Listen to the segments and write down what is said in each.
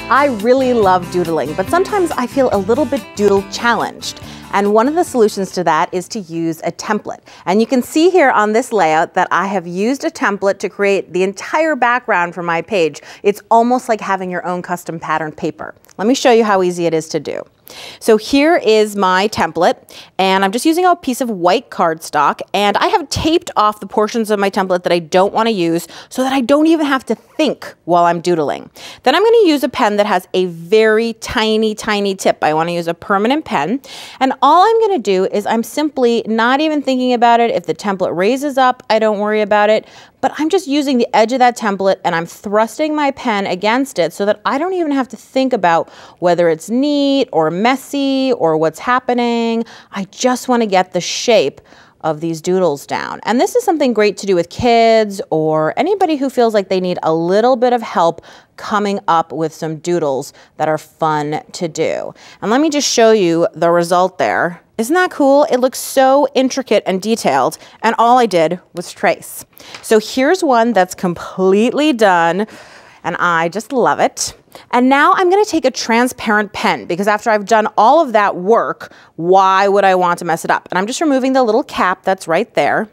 I really love doodling, but sometimes I feel a little bit doodle challenged. And one of the solutions to that is to use a template. And you can see here on this layout that I have used a template to create the entire background for my page. It's almost like having your own custom pattern paper. Let me show you how easy it is to do. So here is my template, and I'm just using a piece of white cardstock, and I have taped off the portions of my template that I don't want to use so that I don't even have to think while I'm doodling. Then I'm going to use a pen that has a very tiny, tiny tip. I want to use a permanent pen, and all I'm going to do is I'm simply not even thinking about it. If the template raises up, I don't worry about it. But I'm just using the edge of that template and I'm thrusting my pen against it so that I don't even have to think about whether it's neat or messy or what's happening. I just want to get the shape of these doodles down. And this is something great to do with kids or anybody who feels like they need a little bit of help coming up with some doodles that are fun to do. And let me just show you the result there. Isn't that cool? It looks so intricate and detailed, and all I did was trace. So here's one that's completely done, and I just love it. And now I'm going to take a transparent pen because after I've done all of that work, why would I want to mess it up? And I'm just removing the little cap that's right there.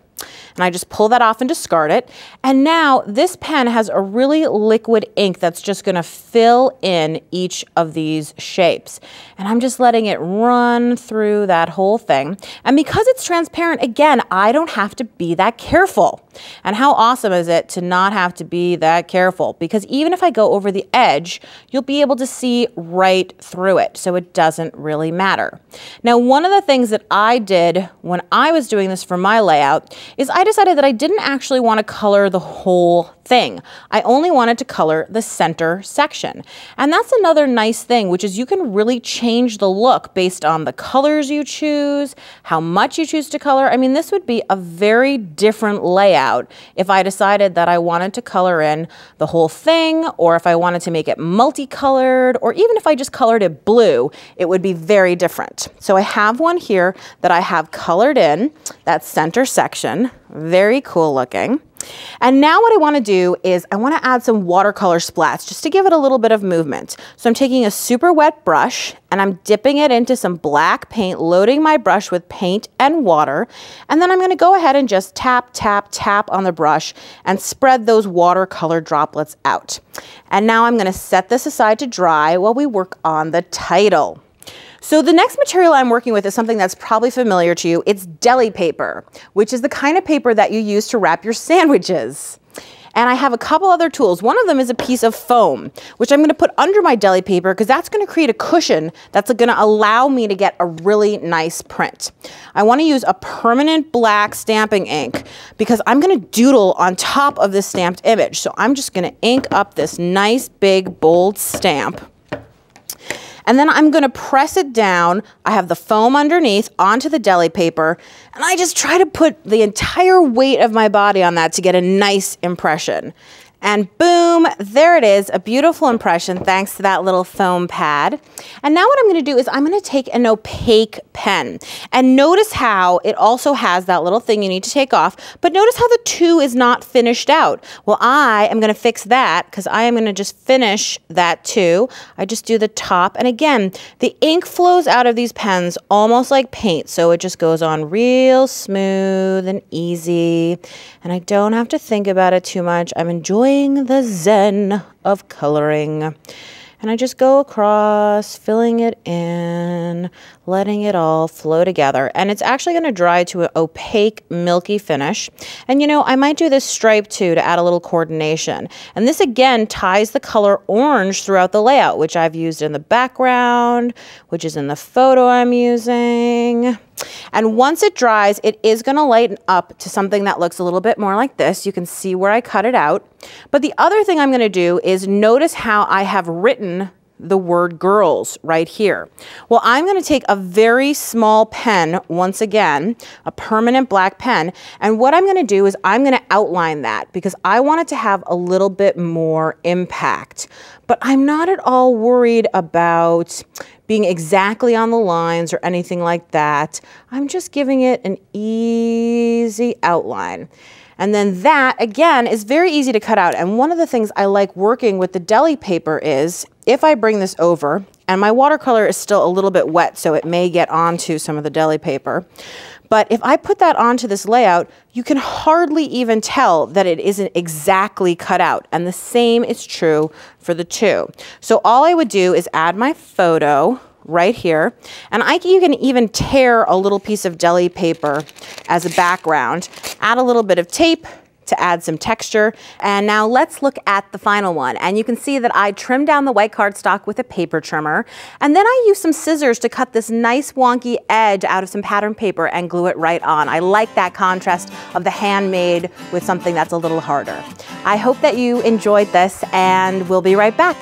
And I just pull that off and discard it. And now this pen has a really liquid ink that's just going to fill in each of these shapes. And I'm just letting it run through that whole thing. And because it's transparent, again, I don't have to be that careful. And how awesome is it to not have to be that careful? Because even if I go over the edge, you'll be able to see right through it. So it doesn't really matter. Now, one of the things that I did when I was doing this for my layout is I decided that I didn't actually want to color the whole thing. I only wanted to color the center section. And that's another nice thing, which is you can really change the look based on the colors you choose, how much you choose to color. I mean, this would be a very different layout if I decided that I wanted to color in the whole thing, or if I wanted to make it multicolored, or even if I just colored it blue, it would be very different. So I have one here that I have colored in, that center section. Very cool looking. And now what I want to do is I want to add some watercolor splats just to give it a little bit of movement. So I'm taking a super wet brush and I'm dipping it into some black paint, loading my brush with paint and water. And then I'm going to go ahead and just tap, tap, tap on the brush and spread those watercolor droplets out. And now I'm going to set this aside to dry while we work on the title. So the next material I'm working with is something that's probably familiar to you. It's deli paper, which is the kind of paper that you use to wrap your sandwiches. And I have a couple other tools. One of them is a piece of foam, which I'm going to put under my deli paper because that's going to create a cushion that's going to allow me to get a really nice print. I want to use a permanent black stamping ink because I'm going to doodle on top of this stamped image. So I'm just going to ink up this nice, big, bold stamp. And then I'm going to press it down. I have the foam underneath onto the deli paper, and I just try to put the entire weight of my body on that to get a nice impression. And boom, there it is, a beautiful impression thanks to that little foam pad. And now what I'm going to do is I'm going to take an opaque pen. And notice how it also has that little thing you need to take off, but notice how the 2 is not finished out. Well, I am going to fix that because I am going to just finish that 2. I just do the top, and again, the ink flows out of these pens almost like paint, so it just goes on real smooth and easy, and I don't have to think about it too much. I'm enjoying the zen of coloring. And I just go across, filling it in, letting it all flow together. And it's actually going to dry to an opaque, milky finish. And you know, I might do this stripe too to add a little coordination. And this again ties the color orange throughout the layout, which I've used in the background, which is in the photo I'm using. And once it dries, it is going to lighten up to something that looks a little bit more like this. You can see where I cut it out. But the other thing I'm going to do is notice how I have written the word girls right here. Well, I'm going to take a very small pen, once again, a permanent black pen, and what I'm going to do is I'm going to outline that because I want it to have a little bit more impact. But I'm not at all worried about being exactly on the lines or anything like that. I'm just giving it an easy outline. And then that, again, is very easy to cut out. And one of the things I like working with the deli paper is, if I bring this over, and my watercolor is still a little bit wet, so it may get onto some of the deli paper, but if I put that onto this layout, you can hardly even tell that it isn't exactly cut out. And the same is true for the two. So all I would do is add my photo right here. And you can even tear a little piece of deli paper as a background, add a little bit of tape to add some texture. And now let's look at the final one. And you can see that I trimmed down the white cardstock with a paper trimmer. And then I used some scissors to cut this nice wonky edge out of some pattern paper and glue it right on. I like that contrast of the handmade with something that's a little harder. I hope that you enjoyed this, and we'll be right back.